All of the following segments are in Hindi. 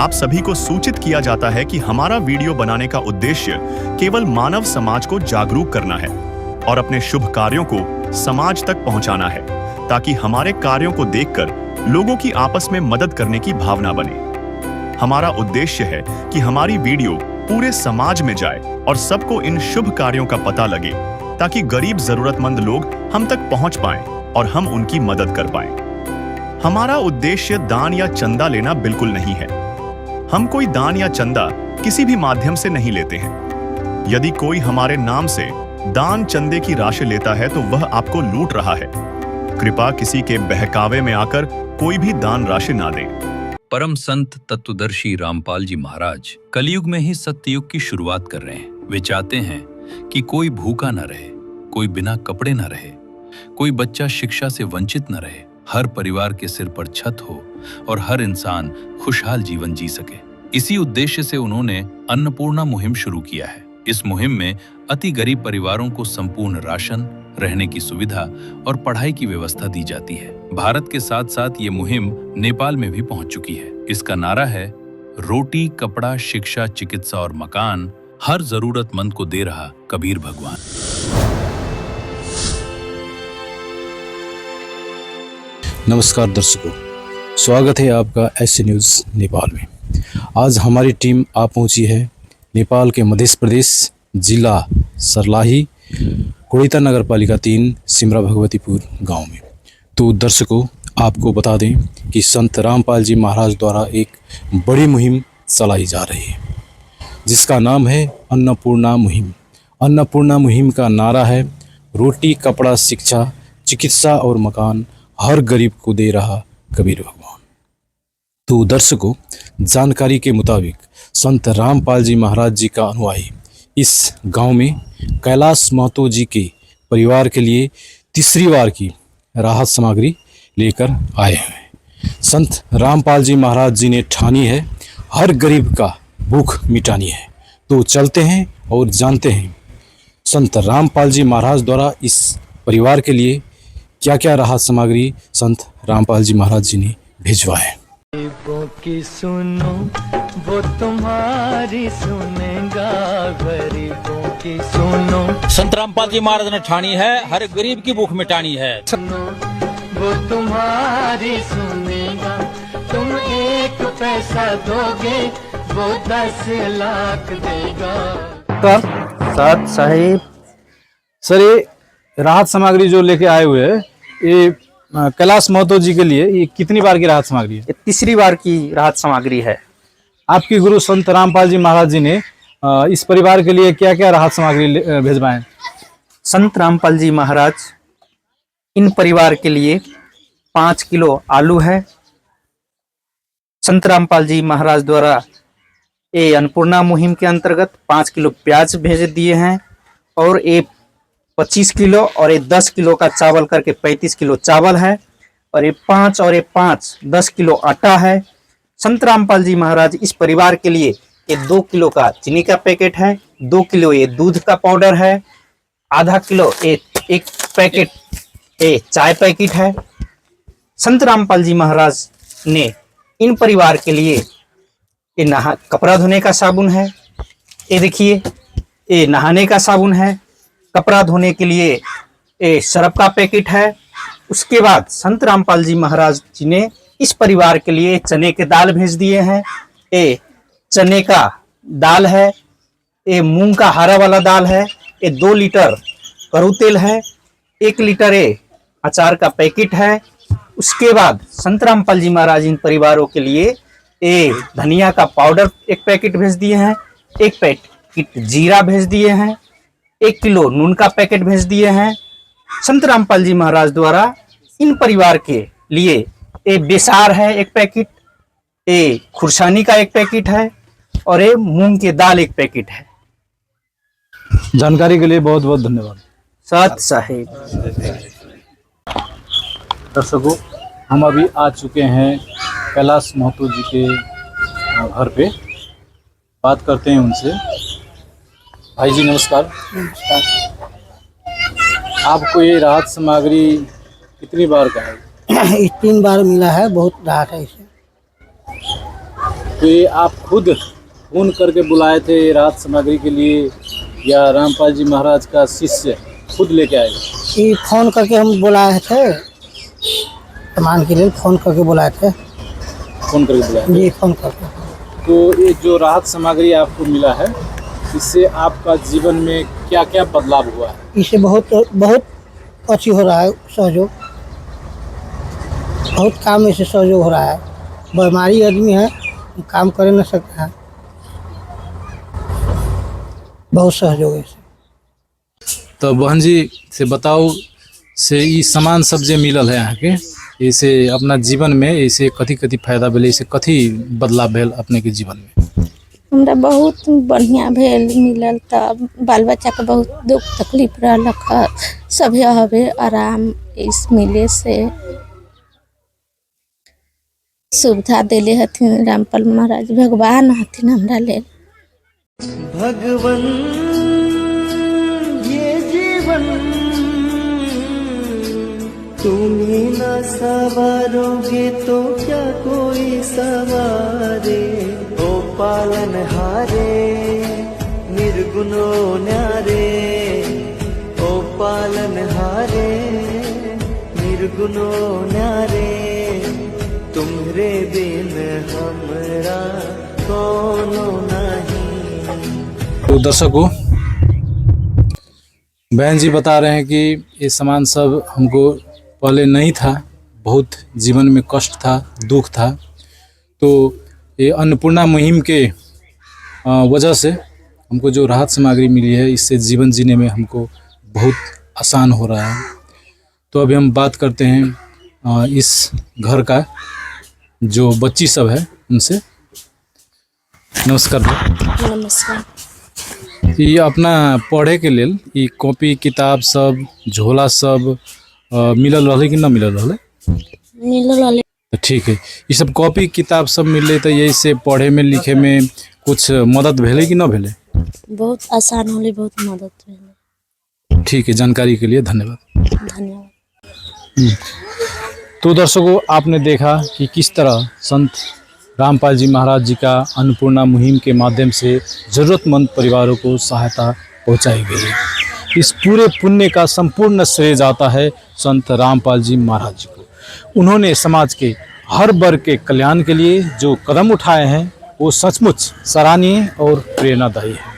आप सभी को सूचित किया जाता है कि हमारा वीडियो बनाने का उद्देश्य केवल मानव समाज को जागरूक करना है और अपने शुभ कार्यों को समाज तक पहुंचाना है, ताकि हमारे कार्यों को देखकर लोगों की आपस में मदद करने की भावना बने। हमारा उद्देश्य है कि हमारी वीडियो पूरे समाज में जाए और सबको इन शुभ कार्यों का पता लगे, ताकि गरीब जरूरतमंद लोग हम तक पहुंच पाएं और हम उनकी मदद कर पाएं। हमारा उद्देश्य दान या चंदा लेना बिल्कुल नहीं है। हम कोई दान या चंदा किसी भी माध्यम से नहीं लेते हैं। यदि कोई हमारे नाम से दान चंदे की राशि लेता है तो वह आपको लूट रहा है। कृपया किसी के बहकावे में आकर कोई भी दान राशि ना दे। परम संत तत्वदर्शी रामपाल जी महाराज कलयुग में ही सत्ययुग की शुरुआत कर रहे हैं। वे चाहते हैं कि कोई भूखा न रहे, कोई बिना कपड़े न रहे, कोई बच्चा शिक्षा से वंचित न रहे, हर परिवार के सिर पर छत हो और हर इंसान खुशहाल जीवन जी सके। इसी उद्देश्य से उन्होंने अन्नपूर्णा मुहिम शुरू किया है। इस मुहिम में अति गरीब परिवारों को संपूर्ण राशन, रहने की सुविधा और पढ़ाई की व्यवस्था दी जाती है। भारत के साथ साथ ये मुहिम नेपाल में भी पहुंच चुकी है। इसका नारा है, रोटी, कपड़ा, शिक्षा, चिकित्सा और मकान हर जरूरतमंद को दे रहा कबीर भगवान। नमस्कार दर्शकों, स्वागत है आपका ऐसे न्यूज़ नेपाल में। आज हमारी टीम आ पहुंची है नेपाल के मध्य प्रदेश जिला सर्लाही कोड़िता नगर पालिका 3 सिमरा भगवतीपुर गांव में। तो दर्शकों, आपको बता दें कि संत रामपाल जी महाराज द्वारा एक बड़ी मुहिम चलाई जा रही है, जिसका नाम है अन्नपूर्णा मुहिम। अन्नपूर्णा मुहिम का नारा है, रोटी, कपड़ा, शिक्षा, चिकित्सा और मकान हर गरीब को दे रहा कबीर भगवान। तो दर्शकों, जानकारी के मुताबिक संत रामपाल जी महाराज जी का अनुयायी इस गांव में कैलाश महतो जी के परिवार के लिए तीसरी बार की राहत सामग्री लेकर आए हैं। संत रामपाल जी महाराज जी ने ठानी है हर गरीब का भूख मिटानी है। तो चलते हैं और जानते हैं संत रामपाल जी महाराज द्वारा इस परिवार के लिए क्या क्या राहत सामग्री संत रामपाल जी महाराज जी ने भिजवाए। गरीबों की सुनो वो तुम्हारी सुनेगा, गरीबों की सुनो। संत रामपाल जी महाराज ने ठानी है हर गरीब की भूख मिटानी है। सुनो वो तुम्हारी सुनेगा, तुम 1 पैसा दोगे वो 10 लाख देगा। साथ साहिब सर, ये राहत सामग्री जो लेके आए हुए हैं, ये कैलाश महतो जी के लिए ये कितनी बार की राहत सामग्री है? ये तीसरी बार की राहत सामग्री है। आपके गुरु संत रामपाल जी महाराज जी ने इस परिवार के लिए क्या क्या राहत सामग्री भिजवाए? संत रामपाल जी महाराज इन परिवार के लिए 5 किलो आलू है। संत रामपाल जी महाराज द्वारा ये अन्नपूर्णा मुहिम के अंतर्गत 5 किलो प्याज भेज दिए हैं, और ये 25 किलो और ये 10 किलो का चावल करके 35 किलो चावल है, और ये 5 और ये 5 10 किलो आटा है। संत रामपाल जी महाराज इस परिवार के लिए ये 2 किलो का चीनी का पैकेट है, 2 किलो ये दूध का पाउडर है, आधा किलो एक पैकेट ये चाय पैकेट है। संत रामपाल जी महाराज ने इन परिवार के लिए ये कपड़ा धोने का साबुन है, ये देखिए, ये नहाने का साबुन है, कपड़ा धोने के लिए ये सरफ का पैकेट है। उसके बाद संत रामपाल जी महाराज जी ने इस परिवार के लिए चने के दाल भेज दिए हैं। ये चने का दाल है, ये मूंग का हरा वाला दाल है, ये 2 लीटर करू तेल है, 1 लीटर ये अचार का पैकेट है। उसके बाद संत रामपाल जी महाराज इन परिवारों के लिए ये धनिया का पाउडर 1 पैकेट भेज दिए हैं, 1 पैकेट जीरा भेज दिए हैं, 1 किलो नून का पैकेट भेज दिए हैं। संत रामपाल जी महाराज द्वारा इन परिवार के लिए एक बेसार है 1 पैकेट, एक खुरसानी का 1 पैकेट है, और एक मूंग के दाल 1 पैकेट है। जानकारी के लिए बहुत बहुत धन्यवाद। साथ साहिब। दर्शकों, हम अभी आ चुके हैं कैलाश महतो जी के घर पे। बात करते हैं उनसे। भाई जी नमस्कार। आपको ये राहत सामग्री कितनी बार का है? 3 बार मिला है, बहुत राहत है इसे। तो ये आप खुद फोन करके बुलाए थे राहत सामग्री के लिए या रामपाल जी महाराज का शिष्य खुद लेके आएगा? ये फ़ोन करके हम बुलाए थे, सामान के लिए फ़ोन करके बुलाए थे। फोन करके बुलाए थे। जी, फ़ोन करके। तो ये जो राहत सामग्री आपको मिला है, इससे आपका जीवन में क्या क्या बदलाव हुआ है? इससे बहुत बहुत अच्छी हो रहा है सहयोग, बहुत काम में से सहयोग हो रहा है। बीमारी आदमी है, काम कर न सकता है, बहुत सहयोग है इससे। तो बहन जी से बताओ से ई सामान सब जे मिलल है यहाँ के, इसे अपना जीवन में इसे कथी कथी फायदा भेल, इसे कथी बदलाव भेल अपने के जीवन में? हमरा बहुत बढ़िया भेल मिलल, तब बाल बच्चा के बहुत दुख तकलीफ रहलक है, सभी हवे आराम इस मिले से सुविधा देले हथिन रामपाल महाराज, भगवान हथिन हमरा ले। भगवन ये जीवन तुम ही न सवारोगे तो क्या कोई सवारे। ओ पालन हारे निर्गुणो न्यारे, ओ पालन हारे निर्गुणो न्यारे, तुम्हरे बिन हमरा कोनो नहीं। तो दर्शकों, बहन जी बता रहे हैं कि ये सामान सब हमको पहले नहीं था, बहुत जीवन में कष्ट था, दुख था। तो ये अन्नपूर्णा मुहिम के वजह से हमको जो राहत सामग्री मिली है, इससे जीवन जीने में हमको बहुत आसान हो रहा है। तो अभी हम बात करते हैं इस घर का जो बच्ची सब है उनसे। नमस्कार। नमस्कार। ये अपना पढ़े के लेल ये कॉपी किताब सब झोला सब मिलल रहे कि न मिलल रहे? मिलल रहले। तो ठीक है, ये सब कॉपी किताब सब मिले तो यही से पढ़े में लिखे में कुछ मदद भेले कि न भेले? बहुत आसान होले, बहुत मदद भेले। ठीक है, जानकारी के लिए धन्यवाद। धन्यवाद। तो दर्शकों, आपने देखा कि किस तरह संत रामपाल जी महाराज जी का अन्नपूर्णा मुहिम के माध्यम से ज़रूरतमंद परिवारों को सहायता पहुंचाई गई है। इस पूरे पुण्य का संपूर्ण श्रेय जाता है संत रामपाल जी महाराज जी को। उन्होंने समाज के हर वर्ग के कल्याण के लिए जो कदम उठाए हैं वो सचमुच सराहनीय और प्रेरणादायी है।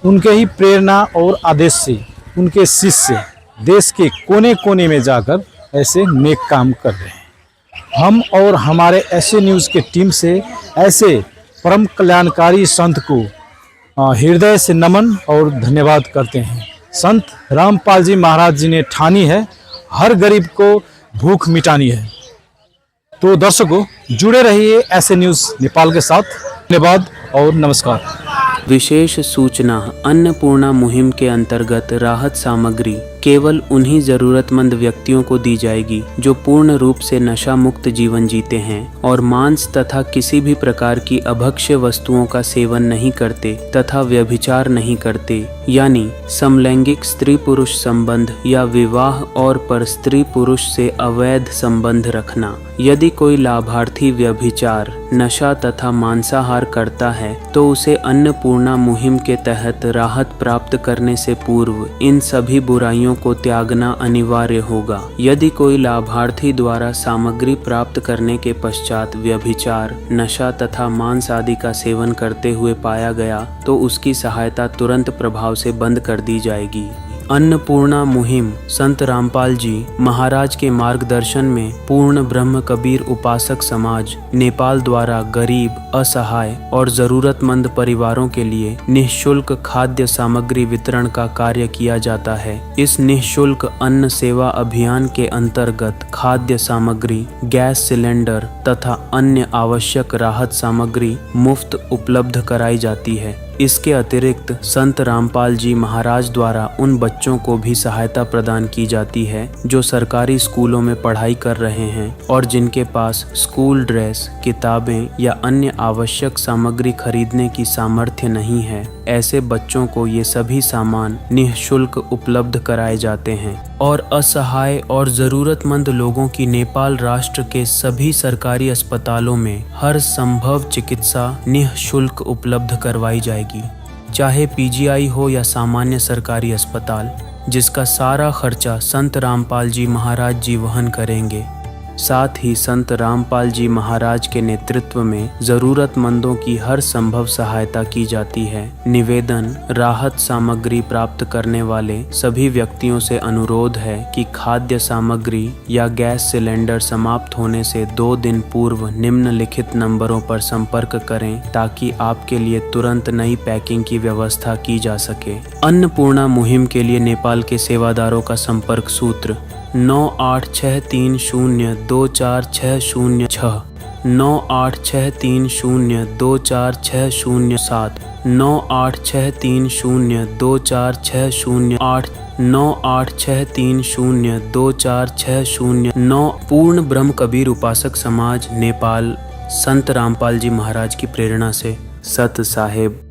उनके ही प्रेरणा और आदेश से उनके शिष्य देश के कोने कोने में जाकर ऐसे नेक काम कर रहे हैं। हम और हमारे ऐसे न्यूज़ के टीम से ऐसे परम कल्याणकारी संत को हृदय से नमन और धन्यवाद करते हैं। संत रामपाल जी महाराज जी ने ठानी है हर गरीब को भूख मिटानी है। तो दर्शकों, जुड़े रहिए ऐसे न्यूज़ नेपाल के साथ। धन्यवाद और नमस्कार। विशेष सूचना, अन्नपूर्णा मुहिम के अंतर्गत राहत सामग्री केवल उन्हीं जरूरतमंद व्यक्तियों को दी जाएगी जो पूर्ण रूप से नशा मुक्त जीवन जीते हैं और मांस तथा किसी भी प्रकार की अभक्ष्य वस्तुओं का सेवन नहीं करते तथा व्यभिचार नहीं करते, यानी समलैंगिक स्त्री पुरुष संबंध या विवाह और पर स्त्री पुरुष से अवैध संबंध रखना। यदि कोई लाभार्थी व्यभिचार, नशा तथा मांसाहार करता है तो उसे अन्नपूर्णा मुहिम के तहत राहत प्राप्त करने से पूर्व इन सभी बुराइयों को त्यागना अनिवार्य होगा। यदि कोई लाभार्थी द्वारा सामग्री प्राप्त करने के पश्चात व्यभिचार, नशा तथा मांस आदि का सेवन करते हुए पाया गया तो उसकी सहायता तुरंत प्रभाव से बंद कर दी जाएगी। अन्नपूर्णा मुहिम संत रामपाल जी महाराज के मार्गदर्शन में पूर्ण ब्रह्म कबीर उपासक समाज नेपाल द्वारा गरीब, असहाय और जरूरतमंद परिवारों के लिए निःशुल्क खाद्य सामग्री वितरण का कार्य किया जाता है। इस निःशुल्क अन्न सेवा अभियान के अंतर्गत खाद्य सामग्री, गैस सिलेंडर तथा अन्य आवश्यक राहत सामग्री मुफ्त उपलब्ध कराई जाती है। इसके अतिरिक्त संत रामपाल जी महाराज द्वारा उन बच्चों को भी सहायता प्रदान की जाती है जो सरकारी स्कूलों में पढ़ाई कर रहे हैं और जिनके पास स्कूल ड्रेस, किताबें या अन्य आवश्यक सामग्री खरीदने की सामर्थ्य नहीं है। ऐसे बच्चों को ये सभी सामान निःशुल्क उपलब्ध कराए जाते हैं। और असहाय और ज़रूरतमंद लोगों की नेपाल राष्ट्र के सभी सरकारी अस्पतालों में हर संभव चिकित्सा निःशुल्क उपलब्ध करवाई जाएगी, चाहे पीजीआई हो या सामान्य सरकारी अस्पताल, जिसका सारा खर्चा संत रामपाल जी महाराज जी वहन करेंगे। साथ ही संत रामपाल जी महाराज के नेतृत्व में ज़रूरतमंदों की हर संभव सहायता की जाती है। निवेदन, राहत सामग्री प्राप्त करने वाले सभी व्यक्तियों से अनुरोध है कि खाद्य सामग्री या गैस सिलेंडर समाप्त होने से 2 दिन पूर्व निम्नलिखित नंबरों पर संपर्क करें ताकि आपके लिए तुरंत नई पैकिंग की व्यवस्था की जा सके। अन्नपूर्णा मुहिम के लिए नेपाल के सेवादारों का संपर्क सूत्र 9863024606, 9863024607, 9863024608, 9863024609। पूर्ण ब्रह्म कबीर उपासक समाज नेपाल संत रामपाल जी महाराज की प्रेरणा से सत साहेब